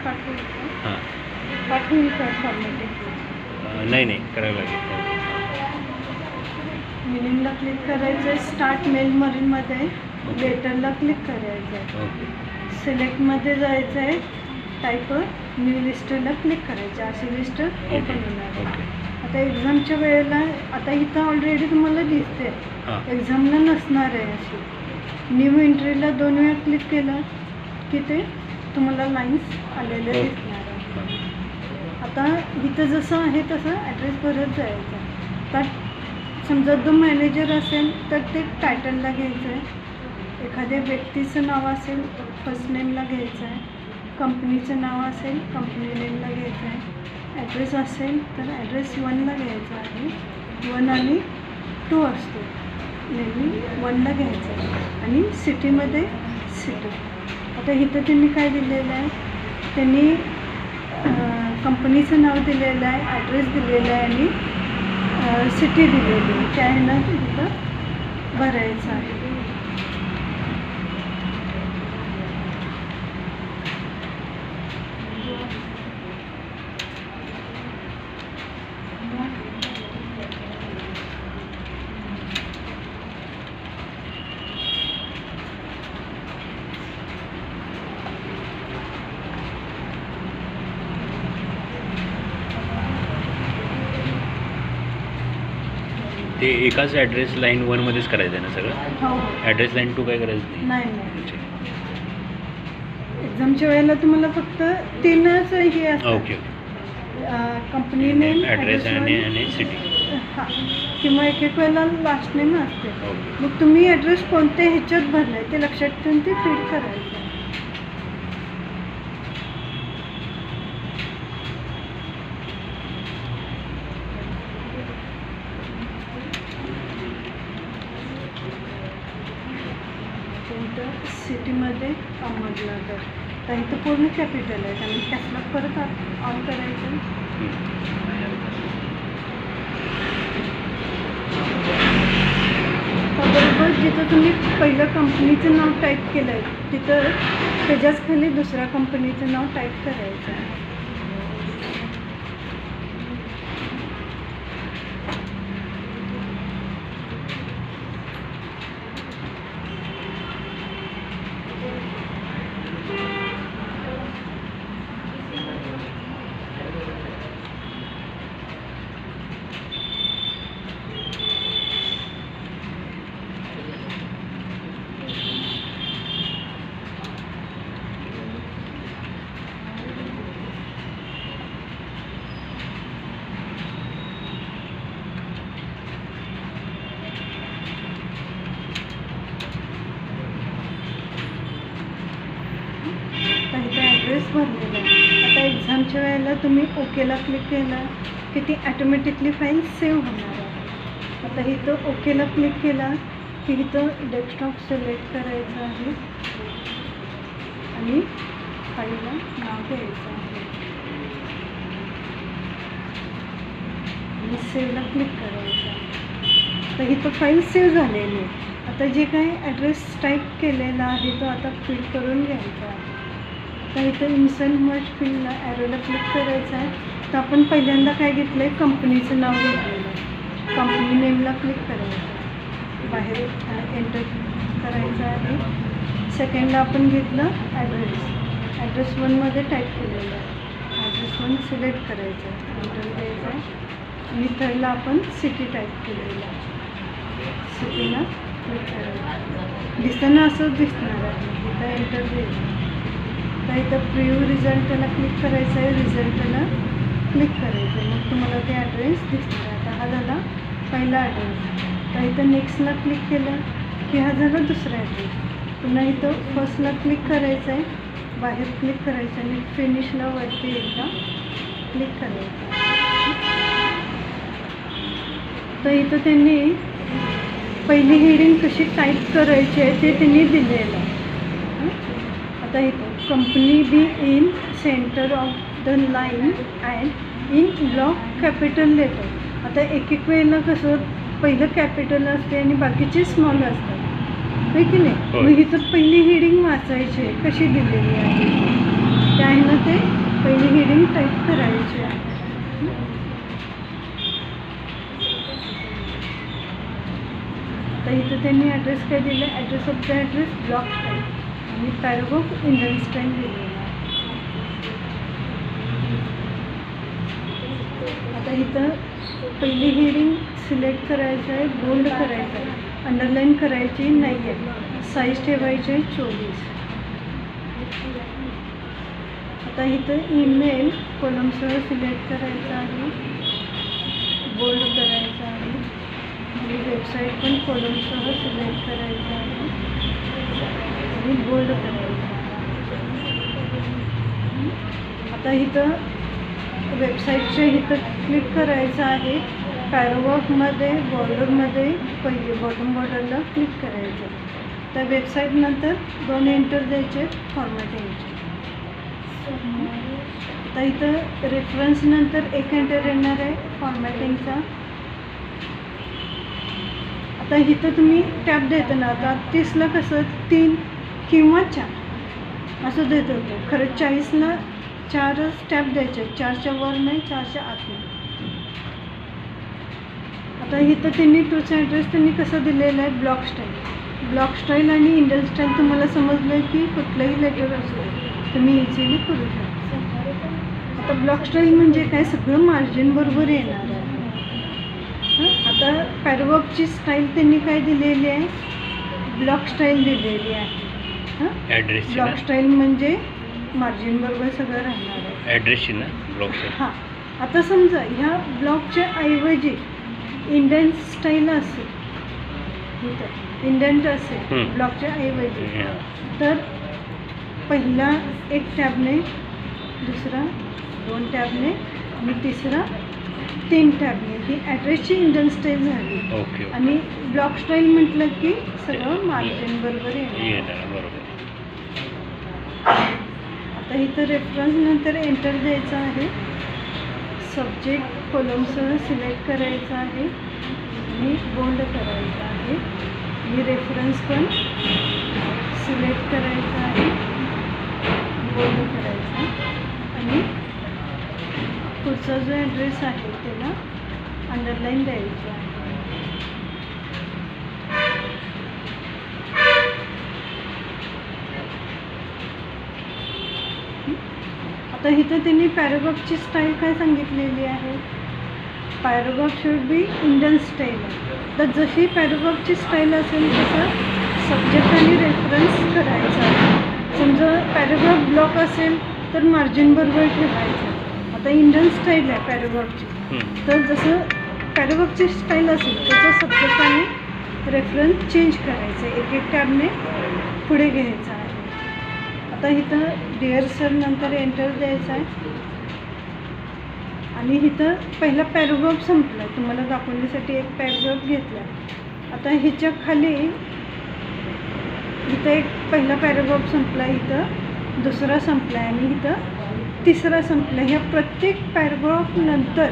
पाठवू का? हां. पाठवून का फॉर्मॅटिंग? नाही करायला लागेल. मिनिंगला क्लिक करायचं आहे, स्टार्ट मेल मरीनमध्ये लेटरला क्लिक करायचं आहे, ओके. सिलेक्टमध्ये जायचं आहे, टाईप न्यू लिस्टला क्लिक करायचं आहे, अशी लिस्ट ओपन होणार आहे. ओके. आता एक्झामच्या वेळेला आता इथं ऑलरेडी तुम्हाला दिसते, हां. एक्झामला नसणार आहे अशी. न्यू एंट्रीला 2 वेळा क्लिक केलं की ते तुम्हाला लाईन्स आलेले दिसणार आहे. आता इथं जसं आहे तसं ॲड्रेस भरत जायचं. तर समजा जो मॅनेजर असेल तर ते टायटलला घ्यायचं आहे, एखाद्या व्यक्तीचं नाव असेल फर्स्ट नेमला घ्यायचं आहे, कंपनीचं नाव असेल कंपनी नेमला घ्यायचं आहे, ॲड्रेस असेल तर ॲड्रेस 1ला घ्यायचा आहे. 1 आणि 2 असतो, नेहमी 1ला घ्यायचं आहे. आणि सिटीमध्ये सिटी. आता इथं त्यांनी काय दिलेलं आहे, त्यांनी कंपनीचं नाव दिलेलं आहे, ॲड्रेस दिलेलं आहे आणि सिटी दिलेली आहे. त्या ह्यानं तिथं भरायचं आहे. ते एकाच ॲड्रेस लाईन 1 मध्येच करायचं आहे ना सगळं? हो. ॲड्रेस लाईन 2 काय करायचं नाही? नाही. एक्झामच्या वेळेला तुम्हाला फक्त 3च हे असतं. ओके. कंपनी नेम, ॲड्रेस आणि सिटी. हां, किंवा एक वेळेला लास्ट नेम असते. ओके. मग तुम्ही ॲड्रेस कोणत्या ह्याच्यात भरलं आहे ते लक्षात ठेवून ते फीड करायचं. सिटीमध्ये अहमदनगर. तर इथं पूर्ण कॅपिटल आहे आणि त्याला परत ऑन करायचं. बरोबर जिथं तुम्ही पहिलं कंपनीचं नाव टाईप केलं आहे तिथं त्याच्याच खाली दुसऱ्या कंपनीचं नाव टाईप करायचं आहे. ॲड्रेस भरलेला आहे. आता एक्झामच्या वेळेला तुम्ही ओकेला क्लिक केलं की ती ॲटोमॅटिकली फाईल सेव्ह होणार आहे. आता इथं ओकेला क्लिक केला की इथं डेस्कटॉप सिलेक्ट करायचं आहे आणि फाईलला नाव द्यायचं आहे आणि सेव्हला क्लिक करायचं आहे. तर इथं फाईल सेव्ह झालेली आहे. आता जे काही ॲड्रेस टाईप केलेला आहे तो आता फिल करून घ्यायचा आहे. तर इथं इन्सर्ट मर्ज फिलला ॲरोला क्लिक करायचं आहे. तर आपण पहिल्यांदा काय घेतलं आहे, कंपनीचं नाव घेतलेलं आहे. कंपनी नेमला क्लिक करायचं आहे, बाहेर एंटर करायचं आहे. सेकंडला आपण घेतलं ॲड्रेस 1मध्ये टाईप केलेलं आहे. ॲड्रेस 1 सिलेक्ट करायचं आहे, एंटर द्यायचं आहे. आणि थर्डला आपण सिटी टाईप केलेलं आहे, सिटीला क्लिक करायचं. दिसताना असंच दिसणार आहे. इथं एंटर द्यायचं. तर इथं प्रिव्ह्यू रिझल्टला क्लिक करायचं आहे, रिझल्टला क्लिक करायचं आहे. मग तुम्हाला ते ॲड्रेस दिसणार आहे. आता हा झाला पहिला ॲड्रेस. तर इथं नेक्स्टला क्लिक केलं की हा झाला दुसरा ॲड्रेस. पुन्हा इथं फर्स्टला क्लिक करायचं आहे, बाहेर क्लिक करायचं आणि फिनिशला वरती एकदा क्लिक करायचं. तर इथं त्यांनी पहिली हेडिंग कशी टाईप करायची आहे ते त्यांनी दिलेलं आहे. आता इथं company be in centre of the line and in block capital letter. आता एक वेळेला कसं पहिलं कॅपिटल असते आणि बाकीचे स्मॉल असतात, होय की नाही? मग इथं पहिली हेडिंग वाचायची आहे कशी दिलेली आहे आहे ना ते पहिली हेडिंग टाईप करायची आहे. आता इथं त्यांनी ॲड्रेस काय दिलं, address of the address block type आणि पॅराग्राफ इंडियन स्टाईल दिलेला आहे. आता इथं पहिली हेडिंग सिलेक्ट करायचं आहे, बोल्ड करायचं आहे, अंडरलाईन करायची नाही आहे, साईज ठेवायची आहे 24. आता इथं ईमेल कॉलमसह सिलेक्ट करायचं आहे, बोल्ड करायचं आहे आणि वेबसाईट पण कॉलमसह सिलेक्ट करायचं आहे आणि बोल्ड करायचं आहे. आता इथं वेबसाईटच्या इथं क्लिक करायचं आहे, पॅराग्राफमध्ये बॉर्डरमध्ये पहिले बॉटम बॉर्डरला क्लिक करायचं. त्या वेबसाईटनंतर 2 एंटर द्यायचे, फॉर्मॅटिंगचे. आता इथं रेफरन्स नंतर 1 एंटर येणार आहे फॉर्मॅटिंगचा. आता इथं तुम्ही टॅब देता ना, आता 30ला कसं 3 किंवा 4 असं देत होतं, खरं 40ला 4च टॅब द्यायचे, 4च्या वर नाही, 4च्या आत नाही. आता इथं त्यांनी टूचा ॲड्रेस त्यांनी कसं दिलेला आहे, ब्लॉक स्टाईल. ब्लॉक स्टाईल आणि इंडियन स्टाईल तुम्हाला समजलं की कुठलंही लेटर असो तुम्ही इझिली करू शकता. आता ब्लॉक स्टाईल म्हणजे काय, सगळं मार्जिन बरोबर येणार आहे. आता पॅराग्राफची स्टाईल त्यांनी काय दिलेली आहे, ब्लॉक स्टाईल दिलेली आहे. ॲड्रेसची ब्लॉक स्टाईल म्हणजे मार्जिन बरोबर सगळं राहणार आहे. ॲड्रेसची ना ब्लॉक स्टाईल. हां, आता समजा ह्या ब्लॉकच्या ऐवजी इंडियन स्टाईल असेल, इथं इंडियन असेल ब्लॉकच्या ऐवजी, तर पहिला 1 टॅबने, दुसरा 2 टॅबने आणि तिसरा 3 टॅबने ही ॲड्रेसची इंडियन स्टाईल झाली. ओके. आणि ब्लॉक स्टाईल म्हटलं की सगळं मार्जिन बरोबर येणार. बरोबर. आता इथं रेफरन्स नंतर एंटर द्यायचं आहे, सब्जेक्ट कॉलमसह सिलेक्ट करायचं आहे आणि बोल्ड करायचं आहे आणि रेफरन्स पण सिलेक्ट करायचं आहे, बोल्ड करायचं आणि पुढचा जो ॲड्रेस आहे त्याला अंडरलाईन द्यायचं आहे. आता इथं त्यांनी पॅराग्राफची स्टाईल काय सांगितलेली आहे, paragraph should be Indian style आहे. तर जशी पॅराग्राफची स्टाईल असेल तसं सब्जेक्ट आणि रेफरन्स करायचा आहे. समजा पॅराग्राफ ब्लॉक असेल तर मार्जिन बरोबर ठेवायचं. आता इंडियन स्टाईल आहे पॅराग्राफची, तर जसं पॅराग्राफची स्टाईल असेल त्याचं सब्जेक्ट आणि रेफरन्स चेंज करायचं, 1 टॅबने पुढे घ्यायचं आहे. आता इथं डिअर सर नंतर एंटर द्यायचं आहे आणि इथं पहिला पॅराग्राफ संपला, तुम्हाला दाखवण्यासाठी 1 पॅराग्राफ घेतला. आता ह्याच्या खाली इथं 1 पहिला पॅराग्राफ संपला, इथं दुसरा संपला आणि इथं तिसरा संपला. ह्या प्रत्येक पॅराग्राफ नंतर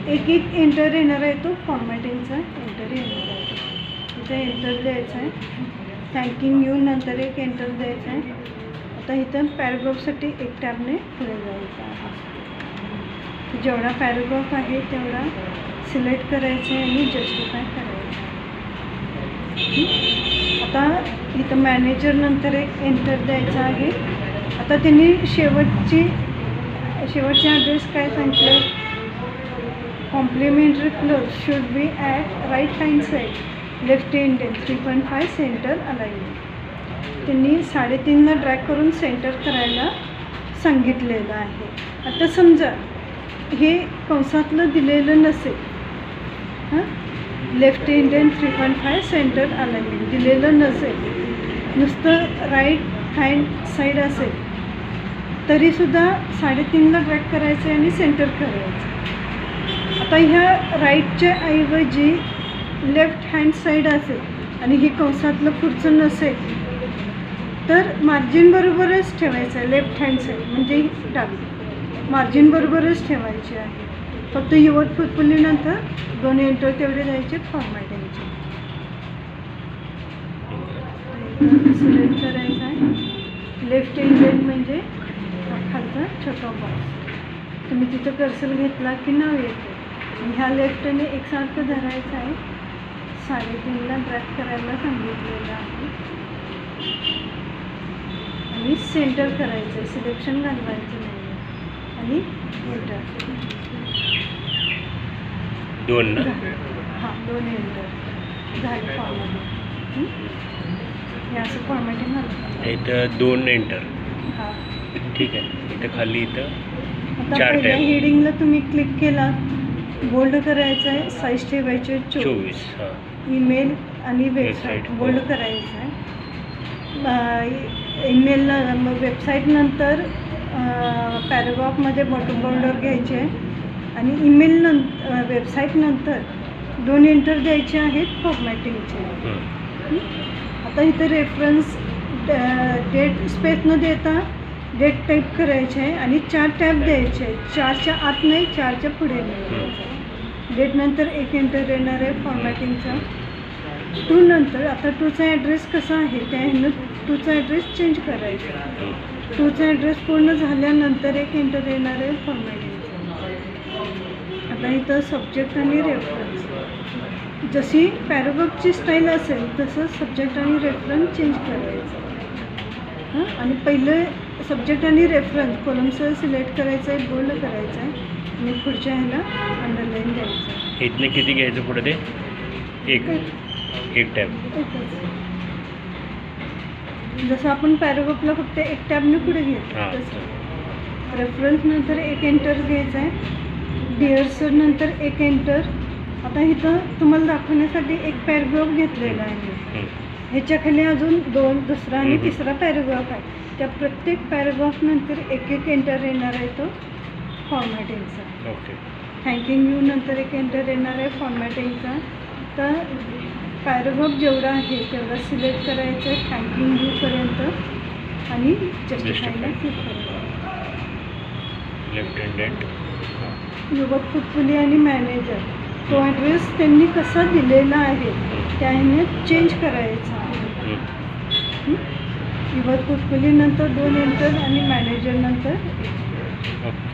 1 एंटर येणार आहे, तो फॉर्मॅटिंगचा एंटर येणार आहे. इथं एंटर द्यायचं आहे, थँकिंग यू नंतर 1 एंटर द्यायचं आहे. आता इथं पॅराग्राफसाठी 1 टॅबने पुढे जायचं आहे. जेवढा पॅराग्राफ आहे तेवढा सिलेक्ट करायचं आहे आणि जस्टिफाय करायचं आहे. आता इथं मॅनेजर नंतर 1 एंटर द्यायचा आहे. आता त्यांनी शेवटचे ॲड्रेस काय सांगितलं, complimentary close should be at right hand side left Indian 3.5 centre alignment. त्यांनी 3.5ला ड्रॅग करून सेंटर करायला सांगितलेलं आहे. आता समजा हे कंसातलं दिलेलं नसेल, लेफ्ट इंडियन 3.5 सेंटर अलाइनमेंट दिलेलं नसेल, नुसतं राईट हँड साईड असेल तरीसुद्धा 3.5ला ड्रॅग करायचं आहे आणि सेंटर करायचं. आता ह्या राईटच्या ऐवजी लेफ्ट हँड साईड असेल आणि हे कंसातलं पुढचं नसेल तर मार्जिन बरोबरच ठेवायचं आहे. लेफ्ट हँड साईड म्हणजे डावी मार्जिन बरोबरच ठेवायची आहे. फक्त युवत फुटपुलीनंतर 2 एंटर तेवढे द्यायचे फॉर्मॅटिंगचे. सिलेक्ट करायचं आहे, लेफ्ट इंडियन म्हणजे खालचा छोटा बॉक्स, तुम्ही तिथं कर्सर घेतला की नाव येते. ह्या लेफ्टने एकसारखं धरायचं आहे, 3.5ला ड्रॅग करायला सांगितलेलं आहे आणि सेंटर करायचं आहे, सिलेक्शन घालवायचं नाही आणि एंटर. 2 ना? हां 2 एंटर झालं फॉर्मॅटिंग. हे असं फॉर्मॅटिंग झालं. इथं 2 एंटर. हां ठीक आहे. इथं खाली इथं आता 4 पहिल्या टॅब. हेडिंगला तुम्ही क्लिक केला, बोल्ड करायचं आहे, साईज ठेवायचे 24. हां. ईमेल आणि वेबसाईट वेबसाईट. बोल्ड करायचं आहे. ईमेलला वेबसाईट नंतर पॅराग्राफमध्ये बॉटम बॉर्डर घ्यायचे आहे आणि ईमेल नंतर वेबसाईट नंतर 2 एंटर द्यायचे आहेत फॉर्मॅटिंगचे. आता इथं रेफरन्स डेट स्पेस न देता डेट टाईप करायचे आहे आणि 4 टॅब द्यायचे आहे. 4च्या आत नाही, 4च्या पुढे नाही. डेट नंतर 1 एंटर येणार आहे फॉर्मॅटिंगचा. 2 नंतर आता 2चा ॲड्रेस कसा आहे त्या ह्यानं 2चा ॲड्रेस चेंज करायचा. 2चा ॲड्रेस पूर्ण झाल्यानंतर 1 एंटर येणार आहे फॉर्मॅटिंगचा. आता इथं सब्जेक्ट आणि रेफरन्स, जशी पॅराग्राफची स्टाईल असेल तसं सब्जेक्ट आणि रेफरन्स चेंज करायचं. आणि पहिलं सब्जेक्ट आणि रेफरन्स कॉलमसह सिलेक्ट करायचं आहे, बोल्ड करायचं आहे आणि पुढच्या ह्याला अंडरलाईन द्यायचं आहे. इथनं किती घ्यायचं पुढे ते? एक टॅब. एकच. जसं आपण पॅराग्राफला फक्त 1 टॅबने पुढे घेतो हां. तसं रेफरन्स नंतर 1 एंटर घ्यायचं आहे. डिअर सर नंतर 1 एंटर. आता इथं तुम्हाला दाखवण्यासाठी 1 पॅराग्राफ घेतलेला आहे. ह्याच्याखाली अजून 2 दुसरा आणि तिसरा पॅराग्राफ आहे. त्या प्रत्येक पॅराग्राफ नंतर 1 एंटर येणार आहे तो फॉर्मॅटिंगचा. ओके. थँकिंग यू नंतर 1 एंटर येणार आहे फॉर्मॅटिंगचा. तर पॅराग्राफ जेवढा आहे तेवढा सिलेक्ट करायचं आहे थँकिंग यूपर्यंत आणि जस्टिफायला क्लिक करायचं. Left handed. युवक कुतकुली आणि मॅनेजर तो ॲड्रेस त्यांनी कसा दिलेला आहे त्या ह्याने चेंज करायचा आहे. युवक कुतकुली नंतर 2 एंटर आणि मॅनेजर नंतर 1. ओके.